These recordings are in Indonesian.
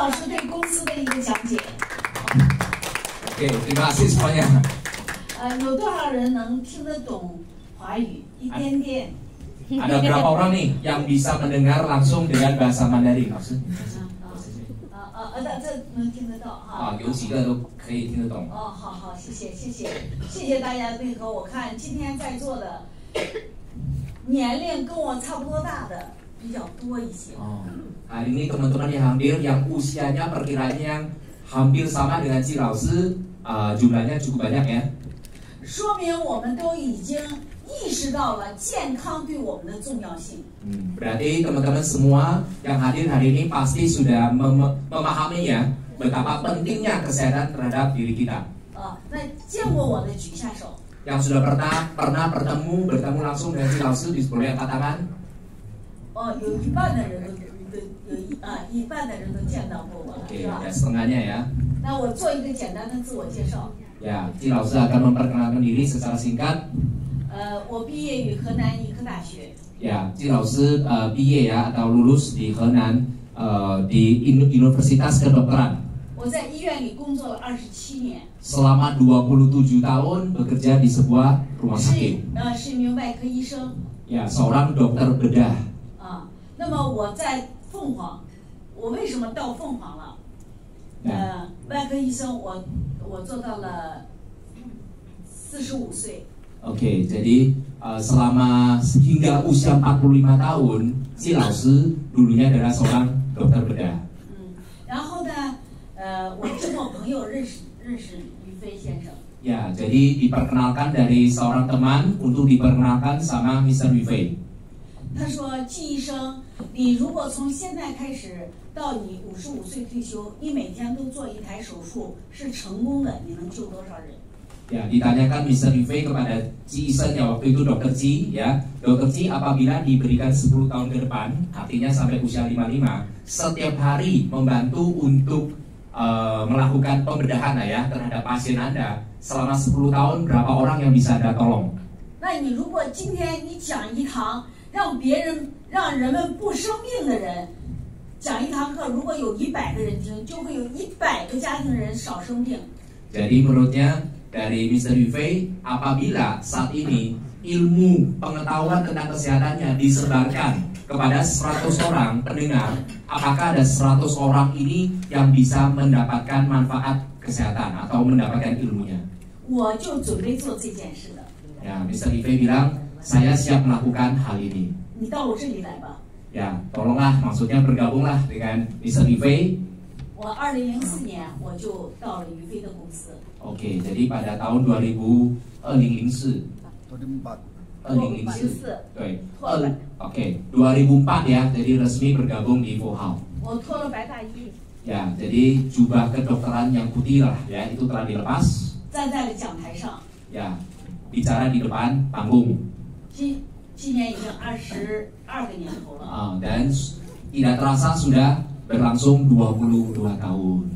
老师对公司的一个讲解。Oke, terima kasih semuanya. 有多少人能听得懂华语？一点点。Ada berapa orang nih yang bisa mendengar langsung dengan bahasa Mandarin? 老师，这能听得到哈。有几个都可以听得懂。好，谢谢大家配合。我看今天在座的年龄跟我差不多大的比较多一些。Hari ini teman-teman yang hadir yang usianya perkiranya yang hampir sama dengan Ci老师，jumlahnya cukup banyak ya. 说明我们都已经意识到了健康对我们的重要性。Berarti teman-teman semua yang hadir hari ini pasti sudah memahami ya betapa pentingnya kesehatan terhadap diri kita. 那见过我的举下手。Yang sudah pernah bertemu langsung dengan Ci老师boleh angkat tangan. 有一半的人都见到过我了，是吧？ Ya setengahnya ya. 那我做一个简单的自我介绍。Ya, Ci老师akan memperkenalkan diri secara singkat. 我毕业于河南医科大学。Ya, Ci老师毕业ya atau lulus di Henan di Universitas Kedokteran. 我在医院里工作了27年。 Selama 27 tahun bekerja di sebuah rumah sakit. 是一名外科医生。 Ya, seorang dokter bedah. 那么我在凤凰，我为什么到凤凰了？外科医生我做到了45岁。 Oke, jadi selama hingga usia 45 tahun, Ci老师 dulunya adalah seorang dokter bedah. 然后呢，我经过朋友认识于飞先生。 Ya, jadi diperkenalkan dari seorang teman untuk diperkenalkan sama Mr. Yufei. 他说：“季医生，你如果从现在开始到你55岁退休，你每天都做一台手术是成功的，你能救多少人？” Ya, ditanyakan Mr. Yufei kepada Ci Isen yang waktu itu Dokter Ci, ya, Dokter Ci apabila diberikan 10 tahun ke depan, artinya sampai usia 55, setiap hari membantu untuk melakukan pembedahan ya terhadap pasien Anda selama 10 tahun berapa orang yang bisa Anda tolong? 那你如果今天你讲一堂让人们不生病的人讲一堂课，如果有100个人听，就会有100个家庭人少生病。 Jadi menurutnya dari Mr. Yufei, apabila saat ini ilmu pengetahuan tentang kesehatannya disebarkan kepada 100 orang pendengar, apakah ada 100 orang ini yang bisa mendapatkan manfaat kesehatan atau mendapatkan ilmunya? 我就准备做这件事的。 Ya, Mr. Yufei bilang, saya siap melakukan hal ini. 你到我这里来吧。 Ya, tolonglah, maksudnya bergabunglah dengan Mr. Yufei. 我2004年我就到了于飞的公司。 Oke, jadi pada tahun 2004. 对，Oke, 2004 ya, jadi resmi bergabung di Fohao. 我脱了白大衣。 Ya, jadi jubah kedokteran yang putih lah ya, itu telah dilepas. 站在了讲台上。 Ya, bicara di depan panggung. 今年已经22个年头了。 Dan tidak terasa sudah berlangsung 22 tahun.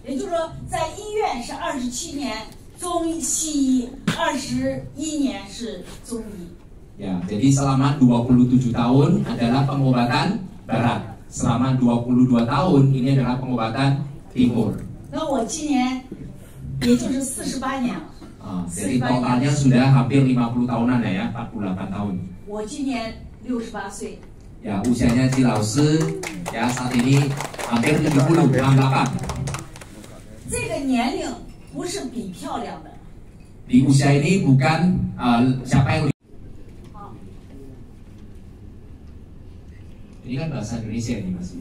也就是说，在医院是27年中西医，21年是中医。 Ya, jadi selama 27 tahun adalah pengobatan barat. Selama 22 tahun ini adalah pengobatan timur. 那我今年也就是48年了。 Jadi totalnya sudah hampir 50 tahunan ya, 48 tahun. 我今年68岁。 Ya, usianya Ci老师 ya saat ini hampir 70, 68. 这个年龄不是比漂亮的。 Di usia ini bukan siapa yang ini kan bahasa Indonesia ini Mas.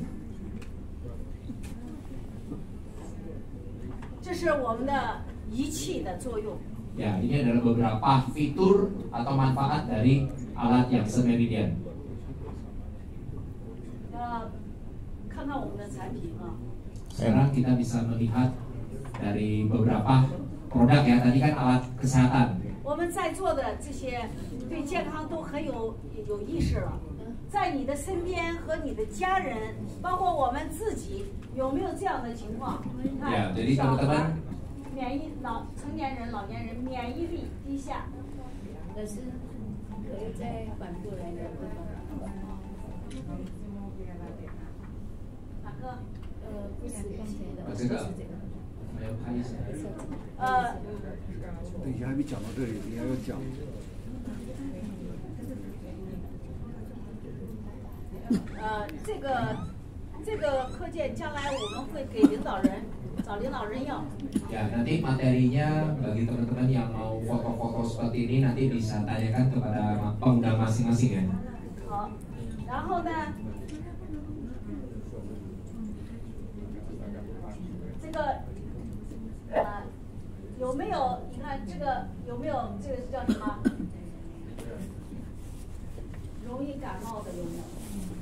这是我们的仪器的作用。 Ya, ini adalah beberapa fitur atau manfaat dari alat yang semeridian. 看看我们的产品啊。 Sekarang kita bisa melihat dari beberapa produk ya. Tadi kan alat kesehatan. 我们在座的这些对健康都很有意识了。在你的身边和你的家人，包括我们自己，有没有这样的情况？ Ya, jadi teman-teman. 成年人、老年人免疫力低下。可是可以再反过来的。哪个？不这个我要拍一下。等一下还没讲到这里，等一下要讲。这个课件将来我们会给领导人找领导人要。Ya, nanti materinya bagi teman-teman yang mau foto-foto seperti ini nanti bisa tanyakan kepada pengundang masing-masing ya. 好，然后呢，这个有没有？你看这个有没有？这个是叫什么？容易感冒的有没有？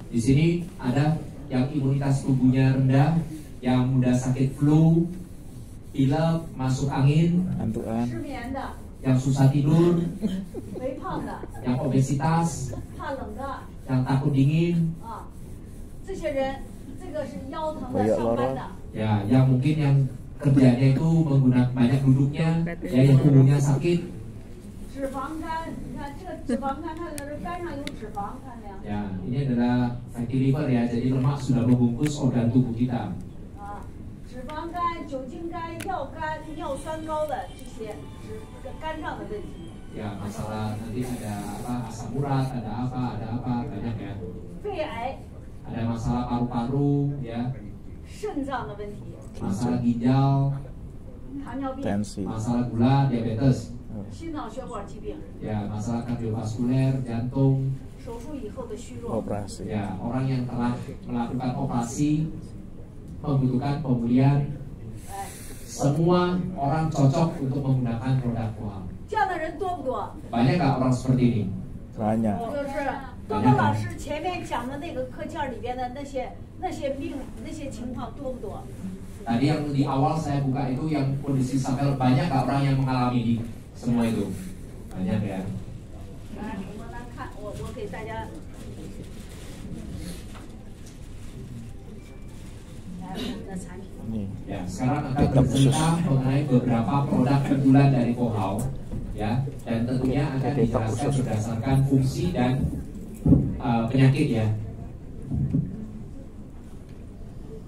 Di sini ada yang imunitas tubuhnya rendah, yang mudah sakit flu, pilek, masuk angin, 失眠的， yang susah tidur, 肥胖的， yang obesitas, 怕冷的 yang takut dingin, 啊，这些人，这个是腰疼的、上班的。 ya, yang mungkin yang kerjanya itu menggunakan banyak duduknya, ya, yang punggungnya sakit. 脂肪肝，你看这个脂肪肝，它这肝上有脂肪，看没有？ Ya, ini adalah fatty liver ya, jadi lemak sudah membungkus organ tubuh kita. 啊，脂肪肝、酒精肝、尿肝、尿酸高的这些这个肝脏的问题。 Ya, masalah nanti ada apa, asam urat, ada apa, banyak ya. 肺癌、 Ada masalah paru-paru, ya, 肾脏的问题、 masalah ginjal, 糖尿病、 masalah gula, diabetes, 心脑血管疾病、 ya, masalah kardiovaskuler, jantung, 手术以后的虚弱。 ya, orang yang telah melakukan operasi membutuhkan pemulihan. 哎， Semua orang cocok untuk menggunakan produk KOHAM. 这样的人多不多？ Banyak nggak orang seperti ini? Banyak. 就是多多老师前面讲的那个课件里边的那些病那些情况多不多？ Tadi yang di awal saya buka itu yang kondisi sampai banyak nggak orang yang mengalami semua itu? Banyak ya. 来，我们来看，我给大家来我们的产品。 Ya, sekarang akan bercerita mengenai beberapa produk unggulan dari KOHAM, ya, dan tentunya akan dijelaskan berdasarkan fungsi dan penyakit ya.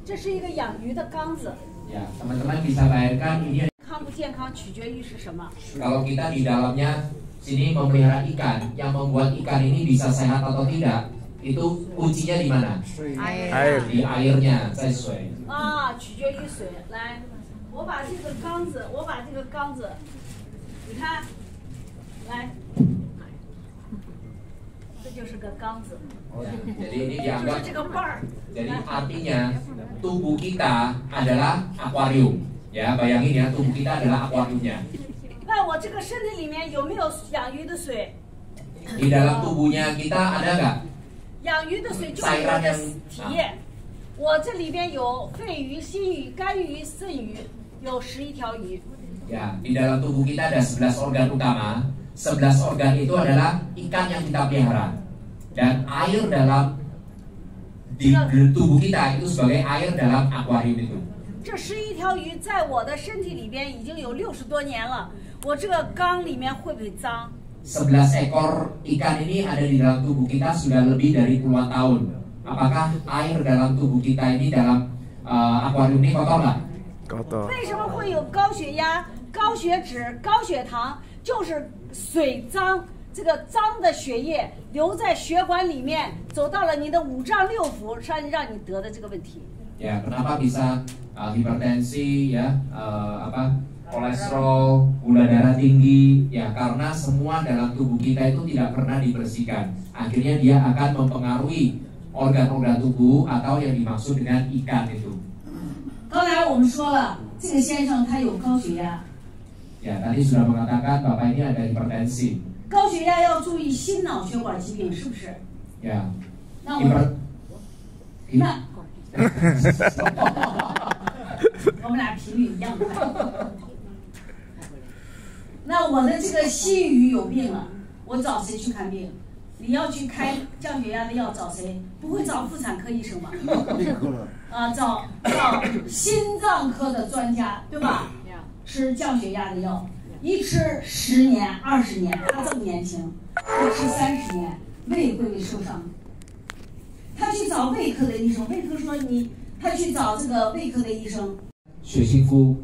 这是一个养鱼的缸子， Ya, teman-teman bisa bayangkan ini 康不健康取决于是什么？ kalau kita di dalamnya sini memelihara ikan, yang membuat ikan ini bisa sehat atau tidak, itu kuncinya di mana? Air. Di airnya, 在水。 啊，取决于水。来，我把这个缸子，你看，来，这就是个缸子， Jadi ini 就是 dianggap, 这个瓣儿。 jadi artinya tubuh kita adalah akuarium. Ya, bayangin ya, tubuh kita adalah akuariumnya. 那我这个身体里面有没有养鱼的水？ Di dalam tubuhnya kita ada nggak? 养鱼的水就是我的体液。我这里边有肺鱼、心鱼、肝鱼、肾鱼，有11条鱼。 Ya, di dalam tubuh kita ada 11 organ utama. 11 organ itu adalah ikan yang kita pelihara. Dan air dalam di tubuh kita itu sebagai air dalam akuarium itu. 这11条鱼在我的身体里边已经有60多年了，我这个缸里面会不会脏？ 11 ekor ikan ini ada di dalam tubuh kita sudah lebih dari puluhan tahun. Apakah air dalam tubuh kita ini dalam akuarium ini kotor nggak? Kotor. 为什么会有高血压、高血脂、高血糖？就是水脏，这个脏的血液留在血管里面，走到了你的五脏六腑，让你得的这个问题。 Ya, kenapa bisa hipertensi, ya, kolesterol, gula darah tinggi? Ya, karena semua dalam tubuh kita itu tidak pernah dibersihkan. Akhirnya dia akan mempengaruhi organ-organ tubuh atau yang dimaksud dengan ikan itu. 刚才我们说了，这个先生他有高血压， Ya, tadi sudah mengatakan Bapak ini ada hipertensi. 高血压要注意心脑血管疾病，是不是？ Ya. 那我 Hiper- 那我们俩频率一样快。那我的这个心鱼有病了，我找谁去看病？你要去开降血压的药，找谁？不会找妇产科医生吧？啊，找心脏科的专家，对吧？吃降血压的药，一吃10年、20年，他这么年轻，我吃30年，胃会不会受伤？他去找胃科的医生，胃科说你他去找这个胃科的医生。血清肤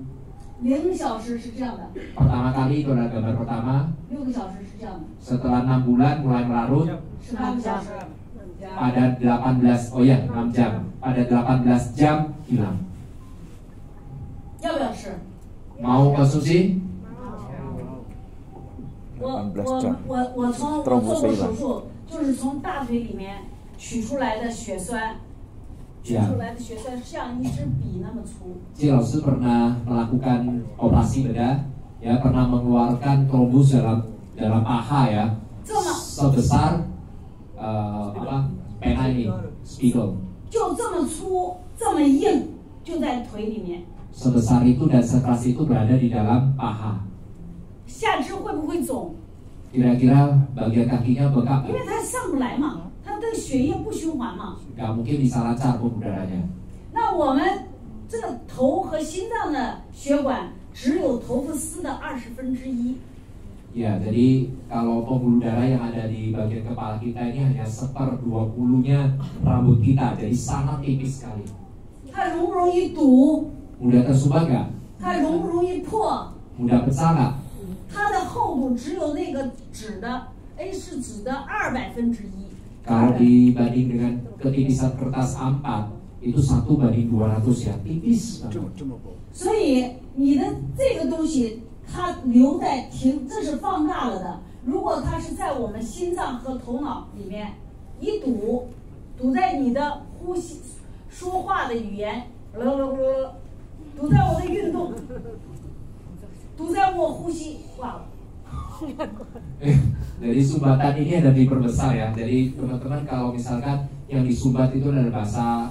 0个小时是这样的， pertama kali itu adalah gambar pertama. 6个小时是这样的， Setelah 6 bulan mulai melarut 18个小时。 pada 18 oh ya 6 jam pada 18 jam hilang. 要不要吃？ Mau konsumsi? 我做过手术，就是从大腿里面取出来的血栓，取出来的血栓像一支笔那么粗。 Ci Laosu pernah melakukan operasi bedah, ya pernah mengeluarkan trombus dalam paha ya, sebesar pena ini, spidol. 就这么粗，这么硬，就在腿里面。 Sebesar itu dan sekeras itu berada di dalam paha. 下肢会不会肿？ Kira-kira bagian kakinya bengkak 因为它上不来嘛，它的血液不循环嘛。 nggak mungkin bisa lancar pembuluh darahnya. 那我们这个头和心脏的血管只有头发丝的1/20。 Ya, jadi kalau pembuluh darah yang ada di bagian kepala kita ini hanya 1/20-nya rambut kita, jadi sangat tipis sekali. 它容不容易堵？ Mudah tersumbat nggak? 它容不容易破？ Mudah pecah nggak? 它的厚度只有那个纸的 A4 纸的200分之一。 Kalau dibanding dengan ketipisan kertas A4 itu 1/200 ya, tipis banget. 所以你的这个东西它留在这是放大了的。如果它是在我们心脏和头脑里面一堵在你的呼吸、说话的语言，堵在我的运动，堵在我呼吸，哇！ Jadi sumbatan ini ada diperbesar ya. Jadi teman-teman kalau misalkan yang disumbat itu adalah bahasa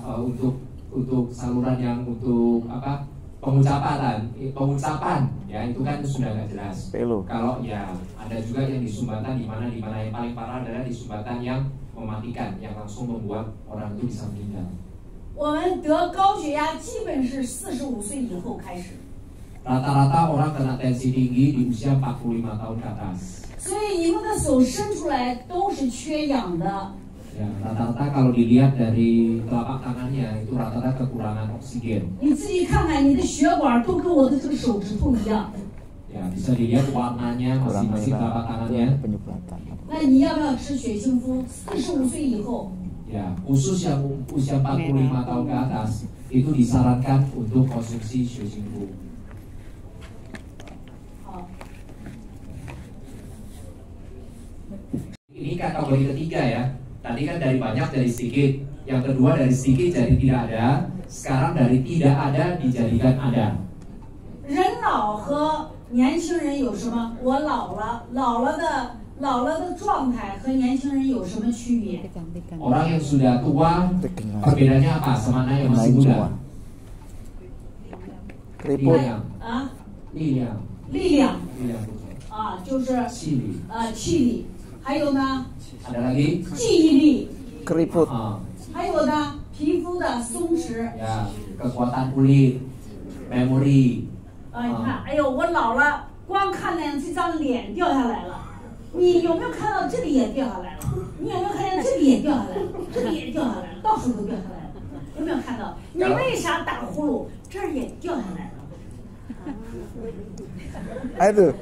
untuk saluran yang untuk apa pengucapan ya itu kan sudah nggak jelas. Kalau ya ada juga yang disumbatan di mana yang paling parah adalah disumbatan yang mematikan yang langsung membuat orang itu bisa meninggal. 我们得高血压基本是45岁以后开始。 Rata-rata orang kena tensi tinggi di usia 45 tahun ke atas. 所以你们的手伸出来都是缺氧的。 Ya, rata-rata kalau dilihat dari telapak tangannya itu rata-rata kekurangan oksigen. 你自己看看，你的血管都跟我的这个手指头一样。 Ya, bisa dilihat warnanya masing-masing telapak tangannya. 那你要不要吃血清肤？45岁以后。 Ya, khusus yang usia 45 tahun ke atas itu disarankan untuk konsumsi血清肤. Ini kategori ketiga ya. Tadi kan dari banyak jadi sedikit. Yang kedua dari sedikit jadi tidak ada. Sekarang dari tidak ada dijadikan ada. 人老和年轻人有什么？我老了的状态和年轻人有什么区别？ Orang yang sudah tua perbedaannya apa sama yang masih muda? Liang. 啊，就是气力，还有呢， Ada lagi 记忆力， keriput 还有呢，皮肤的松弛。 ya kekuatan kulit, memori. 你看，哎呦，我老了，光看见这张脸掉下来了。你有没有看到这里也掉下来了？你有没有看见这里也掉下来了？这里也掉下来了，到处都掉下来了。有没有看到？你为啥打呼噜？这儿也掉下来了。 Aduh.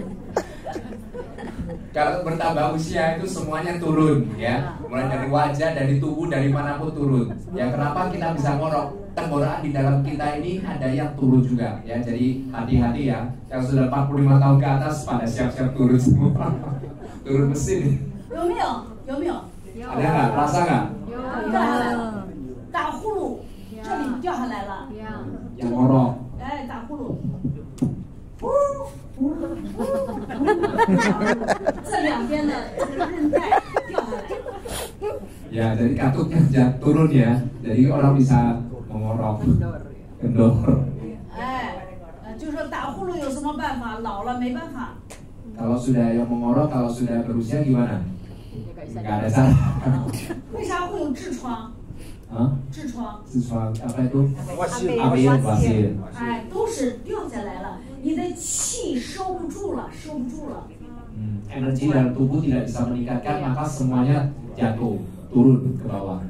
Kalau bertambah usia itu semuanya turun ya, mulai dari wajah, dari tubuh, dari manapun turun. Ya kenapa kita bisa ngorok? Tenggorokan di dalam kita ini ada yang turun juga ya. Jadi hati-hati ya, yang sudah 45 tahun ke atas pada siap-siap turun semua. Turun mesin. 有没有？有没有？ Ada nggak? Rasa nggak? 掉下来了，打呼噜，这里掉下来了。 Yang ngorok. 哎，打呼噜。这两边的这个韧带掉下来。 Ya, jadi katupnya turun ya. Jadi orang bisa mengorok, kendor. 就说打呼噜有什么办法？老了没办法。 Kalau sudah yang mengorok, kalau sudah berusia gimana? Nggak ada cara. 为啥会有痔疮？ 痔疮。 痔疮apa itu? 阿贝 Basir. 哎，都是掉下来了，你的气收不住了，收不住了。 Energi dalam tubuh tidak bisa meningkatkan, maka semuanya jatuh, turun ke bawah.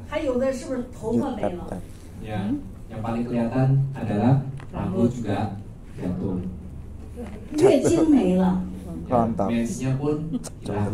还有的是不是头发没了？ Ya, yang paling kelihatan adalah rambut juga jatuh. 月经没了。 Ya, mensnya pun hilang.